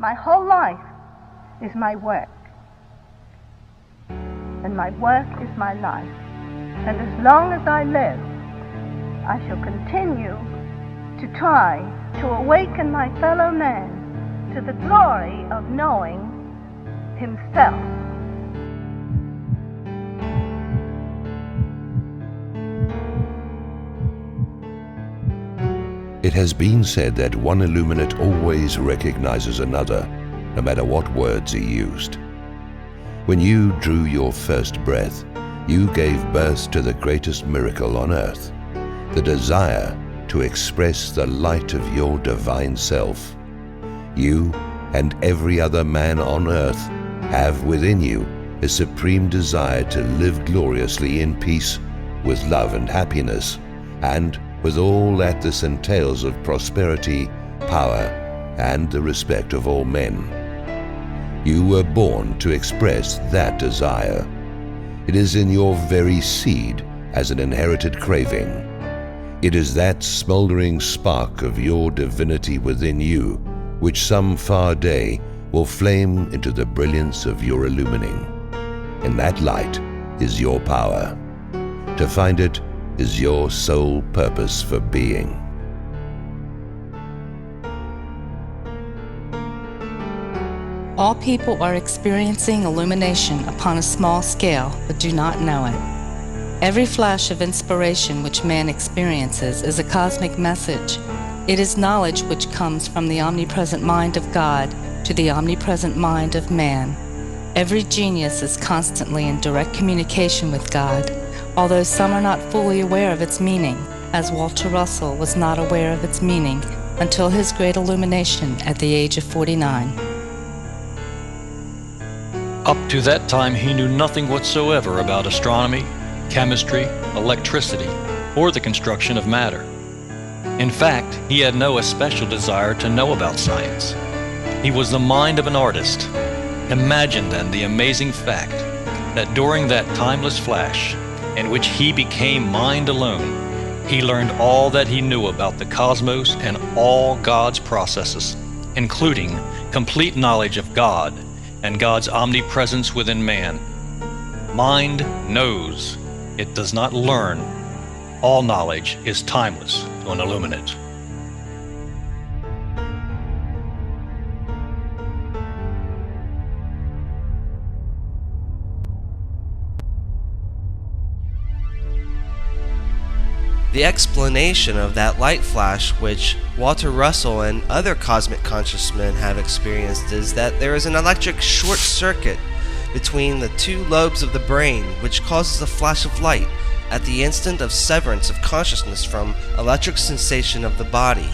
My whole life is my work, and my work is my life. And as long as I live, I shall continue to try to awaken my fellow man to the glory of knowing himself. It has been said that one illuminate always recognizes another, no matter what words he used. When you drew your first breath, you gave birth to the greatest miracle on earth, the desire to express the light of your divine self. You and every other man on earth have within you a supreme desire to live gloriously in peace, with love and happiness, and with all that this entails of prosperity, power, and the respect of all men. You were born to express that desire. It is in your very seed as an inherited craving. It is that smoldering spark of your divinity within you which some far day will flame into the brilliance of your illumining. And that light is your power. To find it is your sole purpose for being. All people are experiencing illumination upon a small scale, but do not know it. Every flash of inspiration which man experiences is a cosmic message. It is knowledge which comes from the omnipresent mind of God to the omnipresent mind of man. Every genius is constantly in direct communication with God, although some are not fully aware of its meaning, as Walter Russell was not aware of its meaning until his great illumination at the age of 49. Up to that time, he knew nothing whatsoever about astronomy, chemistry, electricity, or the construction of matter. In fact, he had no especial desire to know about science. He was the mind of an artist. Imagine then the amazing fact that during that timeless flash, in which he became mind alone, he learned all that he knew about the cosmos and all God's processes, including complete knowledge of God and God's omnipresence within man. Mind knows, it does not learn. All knowledge is timeless to an illuminate. The explanation of that light flash which Walter Russell and other cosmic conscious men have experienced is that there is an electric short circuit between the two lobes of the brain which causes a flash of light at the instant of severance of consciousness from electric sensation of the body.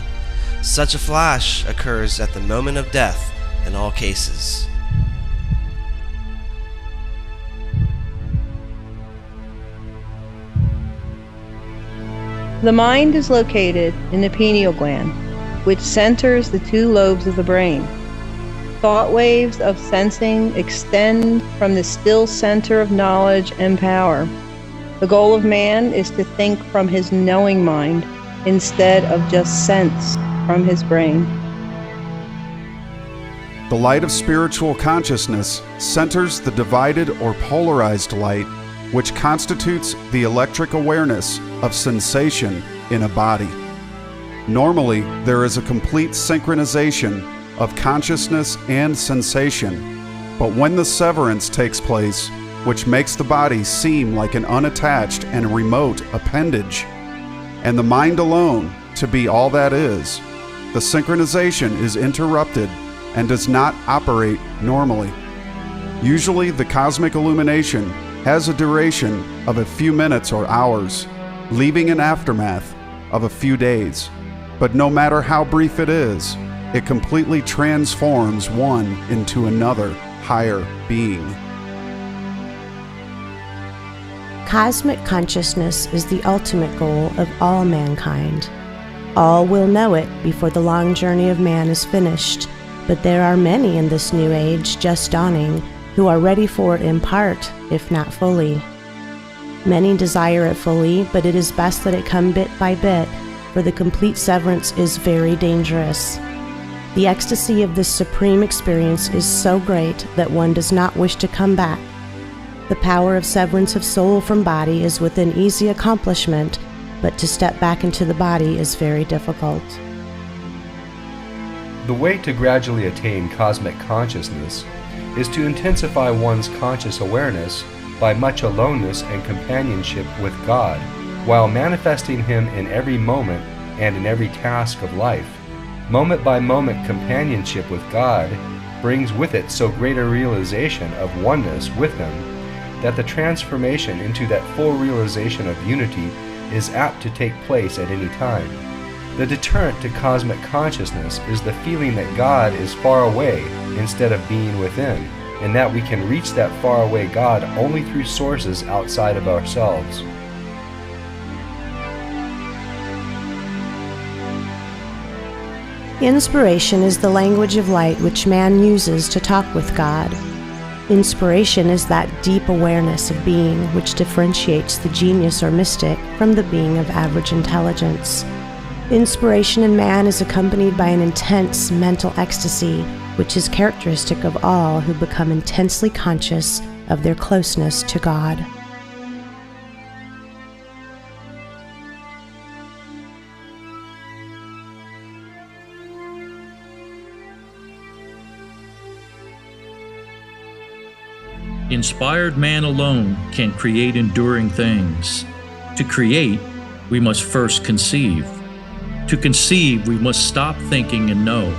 Such a flash occurs at the moment of death in all cases. The mind is located in the pineal gland, which centers the two lobes of the brain. Thought waves of sensing extend from the still center of knowledge and power. The goal of man is to think from his knowing mind instead of just sense from his brain. The light of spiritual consciousness centers the divided or polarized light, which constitutes the electric awareness of sensation in a body. Normally, there is a complete synchronization of consciousness and sensation, but when the severance takes place, which makes the body seem like an unattached and remote appendage, and the mind alone to be all that is, the synchronization is interrupted and does not operate normally. Usually, the cosmic illumination has a duration of a few minutes or hours, leaving an aftermath of a few days. But no matter how brief it is, it completely transforms one into another higher being. Cosmic consciousness is the ultimate goal of all mankind. All will know it before the long journey of man is finished, but there are many in this new age just dawning who are ready for it in part, if not fully. Many desire it fully, but it is best that it come bit by bit, for the complete severance is very dangerous. The ecstasy of this supreme experience is so great that one does not wish to come back. The power of severance of soul from body is within easy accomplishment, but to step back into the body is very difficult. The way to gradually attain cosmic consciousness is to intensify one's conscious awareness by much aloneness and companionship with God, while manifesting Him in every moment and in every task of life. Moment by moment companionship with God brings with it so great a realization of oneness with Him that the transformation into that full realization of unity is apt to take place at any time. The deterrent to cosmic consciousness is the feeling that God is far away instead of being within, and that we can reach that faraway God only through sources outside of ourselves. Inspiration is the language of light which man uses to talk with God. Inspiration is that deep awareness of being which differentiates the genius or mystic from the being of average intelligence. Inspiration in man is accompanied by an intense mental ecstasy, which is characteristic of all who become intensely conscious of their closeness to God. Inspired man alone can create enduring things. To create, we must first conceive. To conceive, we must stop thinking and know.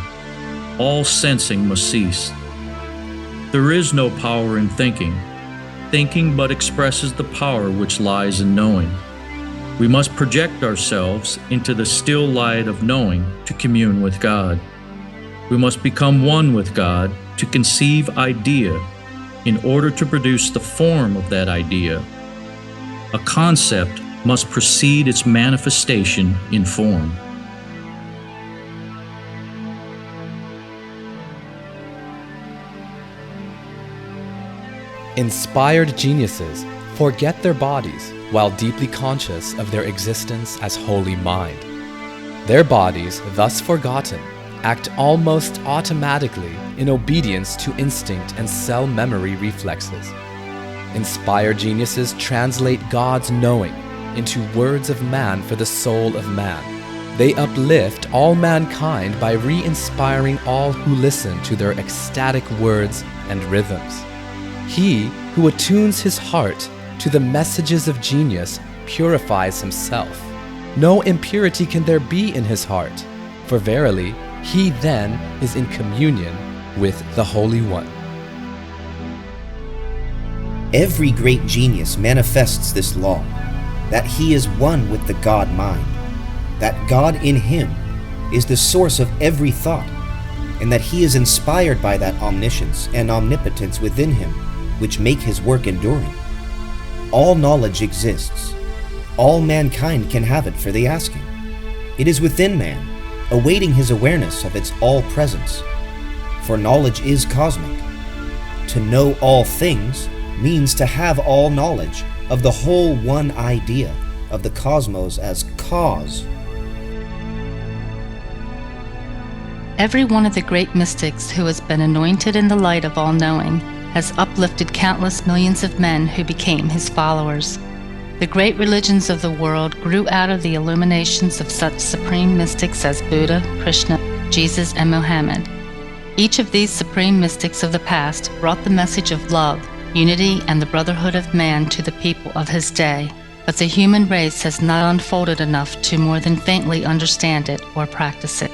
All sensing must cease. There is no power in thinking. Thinking but expresses the power which lies in knowing. We must project ourselves into the still light of knowing to commune with God. We must become one with God to conceive idea in order to produce the form of that idea. A concept must precede its manifestation in form. Inspired geniuses forget their bodies while deeply conscious of their existence as holy mind. Their bodies, thus forgotten, act almost automatically in obedience to instinct and cell memory reflexes. Inspired geniuses translate God's knowing into words of man for the soul of man. They uplift all mankind by re-inspiring all who listen to their ecstatic words and rhythms. He who attunes his heart to the messages of genius purifies himself. No impurity can there be in his heart, for verily, he then is in communion with the Holy One. Every great genius manifests this law, that he is one with the God mind, that God in him is the source of every thought, and that he is inspired by that omniscience and omnipotence within him, which make his work enduring. All knowledge exists. All mankind can have it for the asking. It is within man, awaiting his awareness of its all-presence. For knowledge is cosmic. To know all things means to have all knowledge of the whole one idea of the cosmos as cause. Every one of the great mystics who has been anointed in the light of all-knowing has uplifted countless millions of men who became his followers. The great religions of the world grew out of the illuminations of such supreme mystics as Buddha, Krishna, Jesus, and Muhammad. Each of these supreme mystics of the past brought the message of love, unity, and the brotherhood of man to the people of his day, but the human race has not unfolded enough to more than faintly understand it or practice it.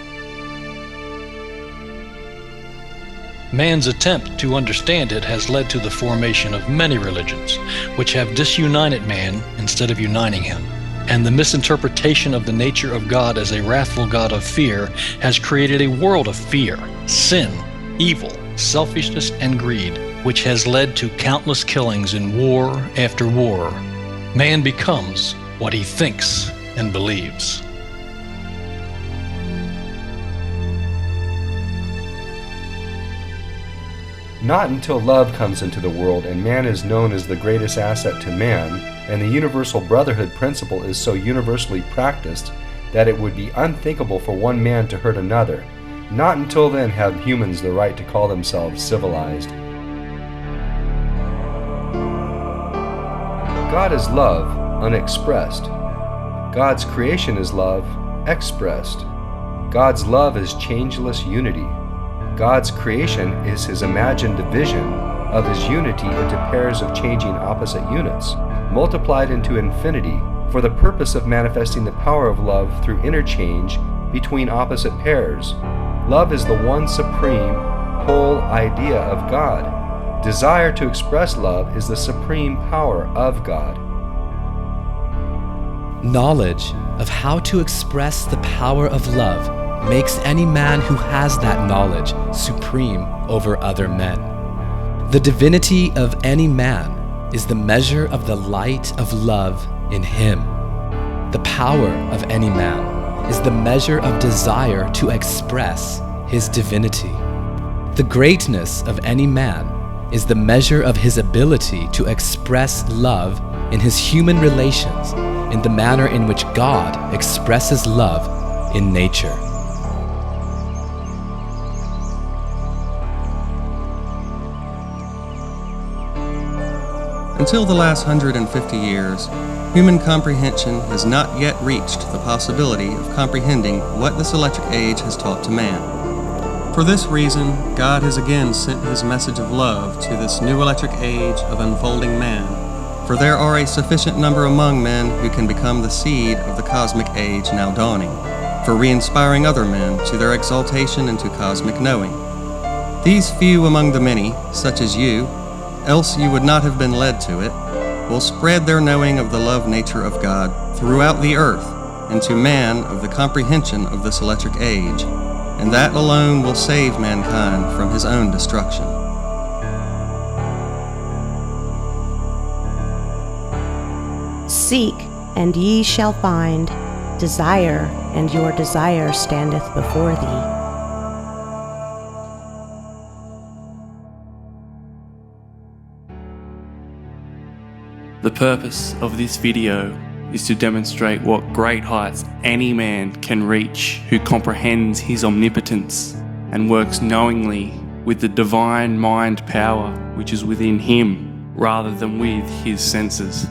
Man's attempt to understand it has led to the formation of many religions, which have disunited man instead of uniting him. And the misinterpretation of the nature of God as a wrathful God of fear has created a world of fear, sin, evil, selfishness, and greed, which has led to countless killings in war after war. Man becomes what he thinks and believes. Not until love comes into the world and man is known as the greatest asset to man, and the universal brotherhood principle is so universally practiced that it would be unthinkable for one man to hurt another. Not until then have humans the right to call themselves civilized. God is love, unexpressed. God's creation is love, expressed. God's love is changeless unity. God's creation is his imagined division of his unity into pairs of changing opposite units, multiplied into infinity for the purpose of manifesting the power of love through interchange between opposite pairs. Love is the one supreme, whole idea of God. Desire to express love is the supreme power of God. Knowledge of how to express the power of love makes any man who has that knowledge supreme over other men. The divinity of any man is the measure of the light of love in him. The power of any man is the measure of desire to express his divinity. The greatness of any man is the measure of his ability to express love in his human relations in the manner in which God expresses love in nature. Until the last 150 years, human comprehension has not yet reached the possibility of comprehending what this electric age has taught to man. For this reason, God has again sent his message of love to this new electric age of unfolding man, for there are a sufficient number among men who can become the seed of the cosmic age now dawning, for re-inspiring other men to their exaltation into cosmic knowing. These few among the many, such as you, else you would not have been led to it, will spread their knowing of the love nature of God throughout the earth, and to man of the comprehension of this electric age, and that alone will save mankind from his own destruction. Seek, and ye shall find. Desire, and your desire standeth before thee. The purpose of this video is to demonstrate what great heights any man can reach who comprehends his omnipotence and works knowingly with the divine mind power which is within him rather than with his senses.